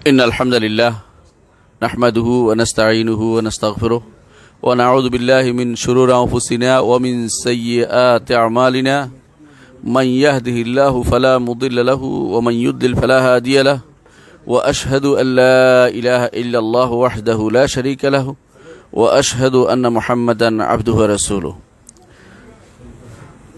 إن الحمد لله نحمده ونستعينه ونستغفره ونعوذ بالله من شرور أنفسنا ومن سيئات أعمالنا من يهده الله فلا مضل له ومن يضلل فلا هادي له وأشهد أن لا إله إلا الله وحده لا شريك له وأشهد أن محمدا عبده ورسوله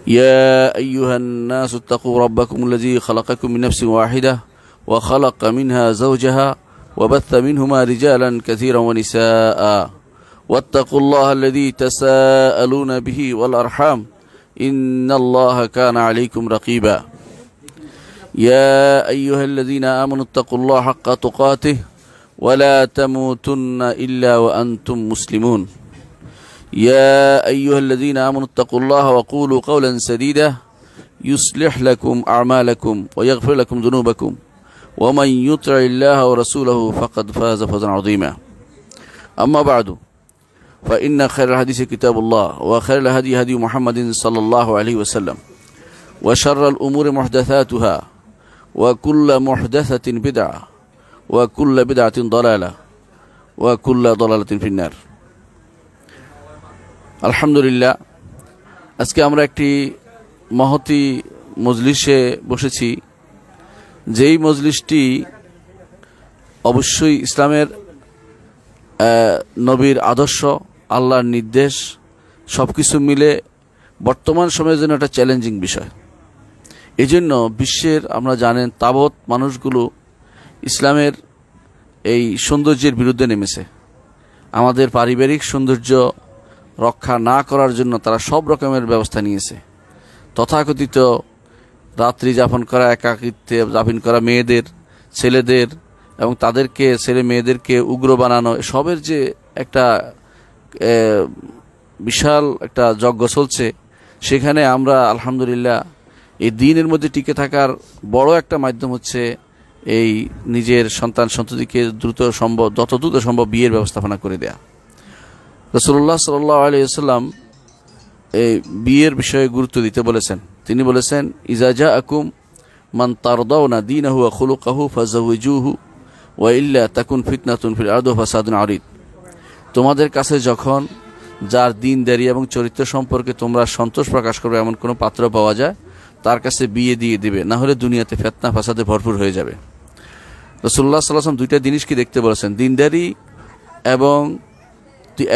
يا أيها الناس اتقوا ربكم الذي خلقكم من نفس واحدة وخلق منها زوجها وبث منهما رجالا كثيرا ونساء واتقوا الله الذي تساءلون به والأرحام إن الله كان عليكم رقيبا يا أيها الذين آمنوا اتقوا الله حق تقاته ولا تموتن إلا وأنتم مسلمون يا أيها الذين آمنوا اتقوا الله وقولوا قولا سديدا يصلح لكم أعمالكم ويغفر لكم ذنوبكم ومن يطع الله ورسوله فقد فاز فوزا عظيما أما بعد فإن خير الحديث كتاب الله وخير الهدي هدي محمد صلى الله عليه وسلم وشر الأمور محدثاتها وكل محدثة بدعة وكل بدعة ضلالة وكل ضلالة في النار আলহামদুলিল্লাহ আজকে আমরা একটি মহতি মজলিসে বসেছি যেই মজলিসটি অবশ্যই ইসলামের নবীর আদর্শ আল্লাহর নির্দেশ সবকিছু মিলে বর্তমান সময়ের জন্য একটা চ্যালেঞ্জিং বিষয়। এই জন্য বিশ্বের আমরা জানেন তাবৎ মানুষগুলো ইসলামের এই সৌন্দর্যের বিরুদ্ধে নেমেছে। আমাদের পারিবারিক সৌন্দর্য রক্ষা না করার জন্য তারা সব রকমের ব্যবস্থা নিয়েছে। তথাকথিত রাত্রি যাপন করা, একাকিত্বে যাপন করা মেয়েদের, ছেলেদের এবং তাদেরকে ছেলে মেয়েদেরকে উগ্র বানানো, সবের যে একটা বিশাল একটা যজ্ঞ চলছে, সেখানে আমরা আলহামদুলিল্লাহ এই দ্বীনের মধ্যে টিকে থাকার বড় একটা মাধ্যম হচ্ছে এই নিজের সন্তান সন্ততিকে যত দ্রুত সম্ভব বিয়ের ব্যবস্থাপনা করে দেয়া। রাসূলুল্লাহ সাল্লাল্লাহু আলাইহি ওয়াসাল্লাম এই বিয়ের বিষয়ে গুরুত্ব দিতে বলেছেন। তিনি বলেছেন, ইজা জাআকুম মান তারদাউনা দীনাহু ওয়া খুলুকাহু ফাযাওয়িজুহু ওয়া ইল্লা তাকুন ফিতনাতুন ফিল আরদি ওয়া ফাসাদুন আরিদ। তোমাদের কাছে যখন যার দ্বীনদারি এবং চরিত্র সম্পর্কে তোমরা সন্তোষ প্রকাশ করবে এমন কোনো পাত্র পাওয়া যায়, তার কাছে বিয়ে দিয়ে দিবে, না হলে দুনিয়াতে ফিতনা ফাসাদে ভরপুর হয়ে যাবে। রাসূলুল্লাহ সাল্লাল্লাহু আলাইহি ওয়াসাল্লাম দুইটা জিনিসকে দেখতে বলেছেন, দ্বীনদারি এবং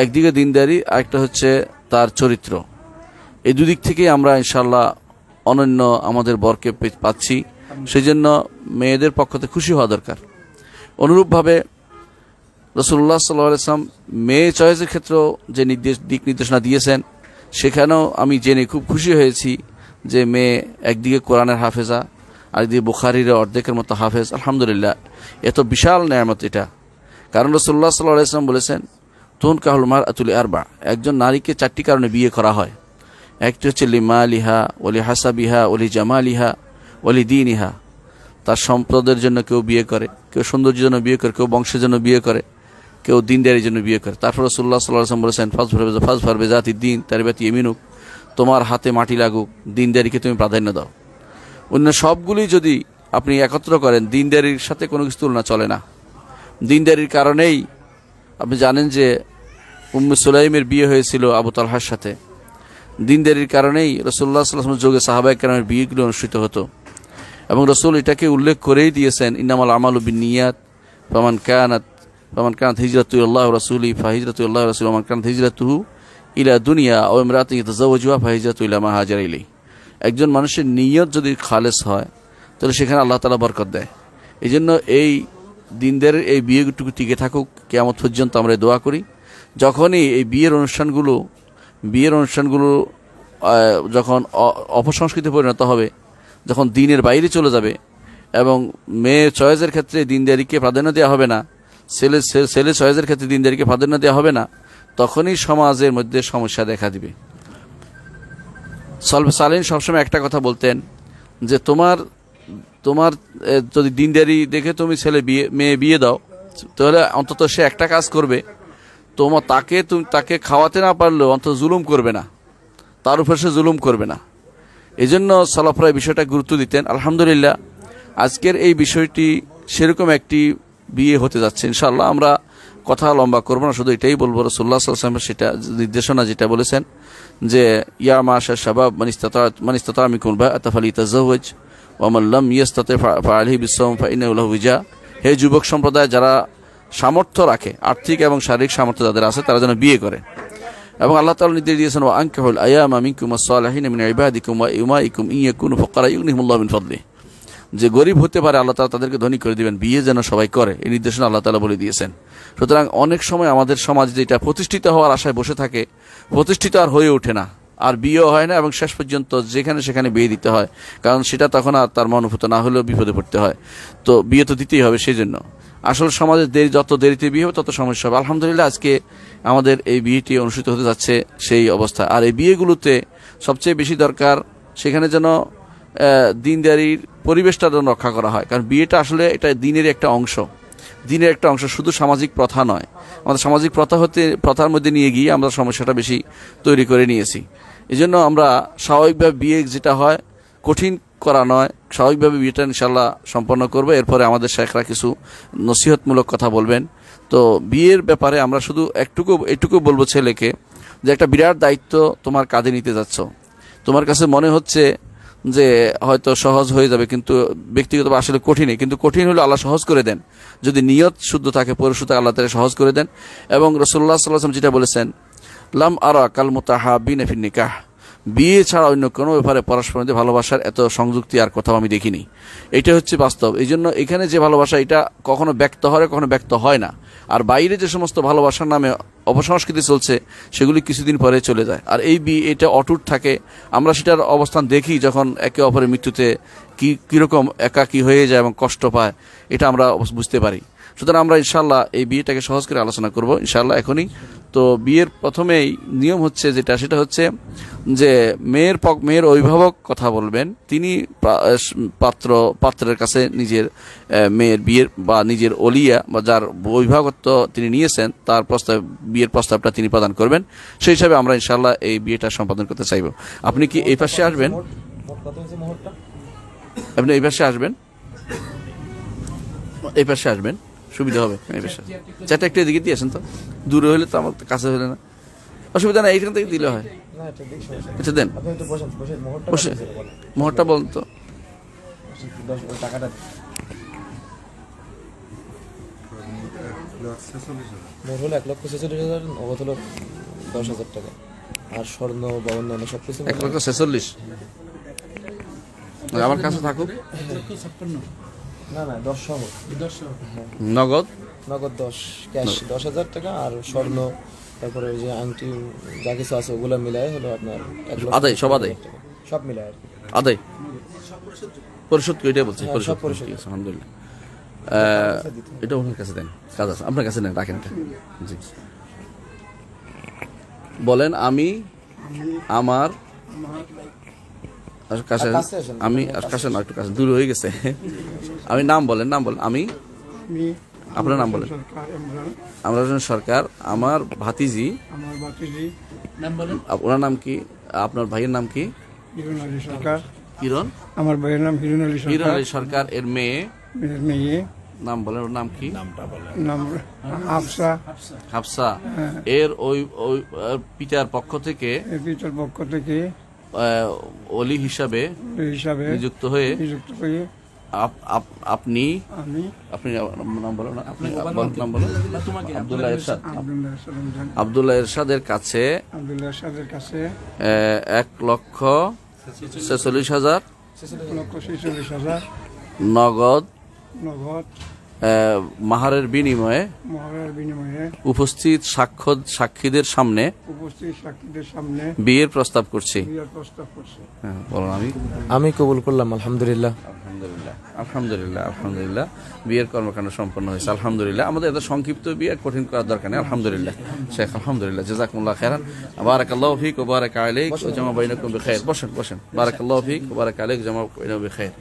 একদিকে দ্বীনদারি, আরেকটা হচ্ছে তার চরিত্র। এই দুদিক থেকেই আমরা ইনশাআল্লাহ অনন্য আমাদের বরকে পাচ্ছি। সেই জন্য মেয়েদের পক্ষ থেকে খুশি হওয়া দরকার। অনুরূপভাবে রাসূলুল্লাহ সাল্লাল্লাহু আলাইহি ওয়াসাল্লাম মেয়ে চয়েসের ক্ষেত্রেও যে দিক নির্দেশনা দিয়েছেন, সেখানেও আমি জেনে খুব খুশি হয়েছি যে মেয়ে একদিকে কোরআনের হাফেজা, আরেকদিকে বুখারীর অর্ধেকের মতো হাফেজ। আলহামদুলিল্লাহ, এত বিশাল নেয়ামত এটা। কারণ রাসূলুল্লাহ সাল্লাল্লাহু আলাইহি ওয়াসাল্লাম বলেছেন, তুনকাহুল মারআতু লিআরবা, একজন নারীকে চারটি কারণে বিয়ে করা হয়। একটি হচ্ছে লিমালিহা ওলি হাসাবিহা ওলি জামালিহা ওলি দীনিহা, তার সম্পদের জন্য কেউ বিয়ে করে, কেউ সৌন্দর্যের জন্য বিয়ে করে, কেউ বংশের জন্য বিয়ে করে, কেউ দ্বীনদারির জন্য বিয়ে করে। তারপর রাসূলুল্লাহ সাল্লাল্লাহু আলাইহি ওয়াসাল্লাম বলেছেন, ফাজফার বিজাতি দ্বীন তারিবাতি ইয়ামিনুক, তোমার হাতে মাটি লাগুক, দ্বীনদারিকে তুমি প্রাধান্য দাও। অন্য সবগুলি যদি আপনি একত্র করেন, দ্বীনদারির সাথে কোনো কিছু তুলনা চলে না। দ্বীনদারির কারণেই আপনি জানেন যে উম্মে সুলাইমের বিয়ে হয়েছিল আবু তালহার সাথে। দ্বীনদারির কারণেই রাসূলুল্লাহ সাল্লাল্লাহু আলাইহি ওয়াসাল্লামের যুগে সাহাবায়ে কেরামের বিয়েগুলো অনুষ্ঠিত হতো। এবং রাসূল এটাকে উল্লেখ করেই দিয়েছেন, ইন্নামাল আমালু বিন্নিয়াত ফামান কানাত হিজরাতু ইলাল্লাহি ওয়া রাসূলিহি ফাহিজরাতু ইলাল্লাহি ওয়া রাসূলিহি ওয়া মান কানাত হিজরাতুহু ইলা দুনিয়া আও ইমরাতিন ইয়াতাযাওয়াজুহা ফাহিজরাতু ইলা মা হাজারা ইলাইহি। একজন মানুষের নিয়ত যদি খালেস হয়, তাহলে সেখানে আল্লাহ তাআলা বরকত দেয়। এই জন্য এই দ্বীনদারের এই বিয়েটুকু টিকে থাকুক কিয়ামত পর্যন্ত আমরা দোয়া করি। যখনই এই বিয়ের অনুষ্ঠানগুলো যখন অপসংস্কৃতি পরিণত হবে, যখন দ্বীনের বাইরে চলে যাবে এবং মেয়ে চয়েসের ক্ষেত্রে দ্বীনদারিকে প্রাধান্য দেওয়া হবে না, ছেলে চয়েসের ক্ষেত্রে দ্বীনদারিকে প্রাধান্য দেওয়া হবে না, তখনই সমাজের মধ্যে সমস্যা দেখা দিবে। সলফে সালেহিন সবসময় একটা কথা বলতেন যে তোমার যদি দ্বীনদারি দেখে তুমি মেয়ে বিয়ে দাও, তাহলে অন্তত সে একটা কাজ করবে, তাকে খাওয়াতে না পারলেও অন্তত জুলুম করবে না, তার উপর সে জুলুম করবে না। এই জন্য সালাফরা এই বিষয়টা গুরুত্ব দিতেন। আলহামদুলিল্লাহ, আজকের এই বিষয়টি সেরকম একটি বিয়ে হতে যাচ্ছে ইনশাআল্লাহ। আমরা কথা লম্বা করবো না, শুধু এটাই বলবো রাসূলুল্লাহ সাল্লাল্লাহু আলাইহি ওয়াসাল্লাম সেটা নির্দেশনা যেটা বলেছেন যে ইয়া মাশার শাবাব মান ইসতাতা মিনকুমুল বাআতা ফালিতাযাওয়াজ ওয়া মান লাম ইয়াস্তাতি ফাআলাইহি বিসসাওম ফাইন্নাহু লাহু উজা। হে যুবক সম্প্রদায়, যারা সামর্থ্য রাখে, আর্থিক এবং শারীরিক সামর্থ্য যাদের আছে, তারা যেন বিয়ে করে। এবং আল্লাহ তাআলা নির্দেশ দিয়েছেন ওয়া আনকিহুল আয়ামা মিনকুম ওয়াস-সালিহিনা মিন ইবাদিকুম ওয়া ইমাইকুম ইন ইয়াকুনু ফুকারা ইউগনিহিমুল্লাহু মিন ফাদলিহি। যে গরিব হতে পারে আল্লাহ তাআলা তাদেরকে ধনী করে দিবেন, বিয়ে যেন সবাই করে, এই নির্দেশনা আল্লাহ তাআলা বলে দিয়েছেন। সুতরাং অনেক সময় আমাদের সমাজ যেটা প্রতিষ্ঠিত হওয়ার আশায় বসে থাকে, প্রতিষ্ঠিত আর হয়ে ওঠে না, আর বিয়েও হয় না, এবং শেষ পর্যন্ত যেখানে সেখানে বিয়ে দিতে হয়, কারণ সেটা তখন আর তার মনোভূত না হলেও বিপদে পড়তে হয়। তো বিয়ে তো দিতেই হবে। সেই জন্য আসল সমাজের যত দেরিতে বিয়ে হবে তত সমস্যা হবে। আলহামদুলিল্লাহ আজকে আমাদের এই বিয়েটি অনুষ্ঠিত হতে যাচ্ছে সেই অবস্থা। আর এই বিয়েগুলোতে সবচেয়ে বেশি দরকার সেখানে যেন দিনদারির পরিবেশটা যেন রক্ষা করা হয়, কারণ বিয়েটা আসলে এটা দিনের একটা অংশ, দিনের একটা অংশ, শুধু সামাজিক প্রথা নয়। আমাদের সামাজিক প্রথার মধ্যে নিয়ে গিয়ে আমরা সমস্যাটা বেশি তৈরি করে নিয়েছি। এই জন্য আমরা স্বাভাবিকভাবে বিয়ে যেটা হয়, কঠিন করা নয়, স্বাভাবিকভাবে বিয়েটা ইনশাল্লাহ সম্পন্ন করবো। এরপরে আমাদের শেখরা কিছু নসিহতমূলক কথা বলবেন। তো বিয়ের ব্যাপারে আমরা শুধু এটুকু বলবো ছেলেকে যে একটা বিরাট দায়িত্ব তোমার কাঁধে নিতে যাচ্ছ। তোমার কাছে মনে হচ্ছে যে হয়তো সহজ হয়ে যাবে, কিন্তু ব্যক্তিগতভাবে আসলে কঠিনই, কিন্তু কঠিন হলে আল্লাহ সহজ করে দেন যদি নিয়ত শুদ্ধ থাকে, পরিশুদ্ধ, আল্লাহ তাআলা সহজ করে দেন। এবং রাসূলুল্লাহ সাল্লাল্লাহু আলাইহি ওয়াসাল্লাম যেটা বলেছেন, লাম আরা কাল মুতাহাবিনা ফিন নিকাহ, বিয়ে ছাড়া অন্য কোনো ব্যাপারে পরস্পরের মধ্যে ভালোবাসার এত সংযুক্তি আর কোথাও আমি দেখিনি। এটা হচ্ছে বাস্তব। এই জন্য এখানে যে ভালোবাসা, এটা কখনো ব্যক্ত হয়, কখনো ব্যক্ত হয় না। আর বাইরে যে সমস্ত ভালোবাসার নামে অপসংস্কৃতি চলছে, সেগুলি কিছুদিন পরে চলে যায়। আর এই বিয়ে এটা অটুট থাকে। আমরা সেটার অবস্থান দেখি যখন একে অপরের মৃত্যুতে কীরকম একাকী হয়ে যায় এবং কষ্ট পায়, এটা আমরা বুঝতে পারি। সুতরাং আমরা ইনশাআল্লাহ এই বিয়েটাকে সহজ করে আলোচনা করব ইনশাআল্লাহ এখনই। তো বিয়ের প্রথমেই নিয়ম হচ্ছে সেটা হচ্ছে যে মেয়ের অভিভাবক কথা বলবেন। তিনি পাত্রের কাছে নিজের মেয়ের বিয়ের বা নিজের ওলিয়া বা যার অভিভাবকত্ব তিনি নিয়েছেন, তার বিয়ের প্রস্তাবটা তিনি প্রদান করবেন। সেই হিসাবে আমরা ইনশাআল্লাহ এই বিয়েটা সম্পাদন করতে চাইব। আপনি কি এই পাশে আসবেন? আপনি এই পাশে আসবেন, এই পাশে আসবেন, সুবিধা হবে। এই পাশে চারটা একটু এদিকে দিয়েছেন, তো দূরে হলে তো আমার কাছে হলে না, অসুবিধা নাই, এইখান থেকে দিলে হয়। আচ্ছা দেন, বসে মোহরটা বলুন তো। মোট হলো 1,46,000, নগদ হলো 10,000 টাকা, আর স্বর্ণ বা অন্যান্য সবকিছু 1,46,000 আমার কাছে থাকুক। না 10 সহ, নগদ 10 ক্যাশ 10,000 টাকা, আর স্বর্ণ, তারপরে ওই যে আংটি যা কিছু আছে ওগুলো মিলায় হলো আপনার 1,00,000 আদায়, সব আদায়, সব মিলায় আর কি। আদায় পরিশোধ করে, এটাই বলছি সব পরিশোধ। আলহামদুলিল্লাহ। এটা ওনার কাছে দেন, কাজ আছে আপনার কাছে নেন, রাখেন এটা। জি বলেন। আমি আমার কাছে, আমি কাছে না, একটু কাছে, দূর হয়ে গেছে। আমি নাম বলেন। আমি আপনার নাম বলেন। ইমরান সরকার। আমার ভাতিজি, ওনার নাম কি? আপনার ভাইয়ের নাম কি? কিরণ। আমার ভাইয়ের নাম হিরণ আলী সরকার। এর মেয়ে নাম বলেন, ওর নাম কি? হাফসা। এর ওই পিতার পক্ষ থেকে ওলি হিসাবে নিযুক্ত হয়ে আপনি নাম বলেন, আব্দুল্লাহ এরশাদের কাছে 1,46,000 নগদ মাহারের বিনিময়ে উপস্থিত সাক্ষীদের সামনে বিয়ের প্রস্তাব করছি। আমি কবুল করলাম। আলহামদুলিল্লাহ। আলহামদুলিল্লাহ। বিয়ের কর্মকাণ্ড সম্পন্ন হয়েছে আলহামদুলিল্লাহ। আমাদের এত সংক্ষিপ্ত বিয়ে কঠিন করার দরকার নেই। আলহামদুলিল্লাহ শেখ, আলহামদুলিল্লাহ, জাযাকুমুল্লাহ খাইরান, বারাকাল্লাহু ফিক ওয়া বারাকা আলাইক ওয়া জামা বাইনাকুম বিখাইর। বসেন। বারাকাল্লাহু ফিক ওয়া বারাকা আলাইক, জামা বাইনাকুম বিখাইর।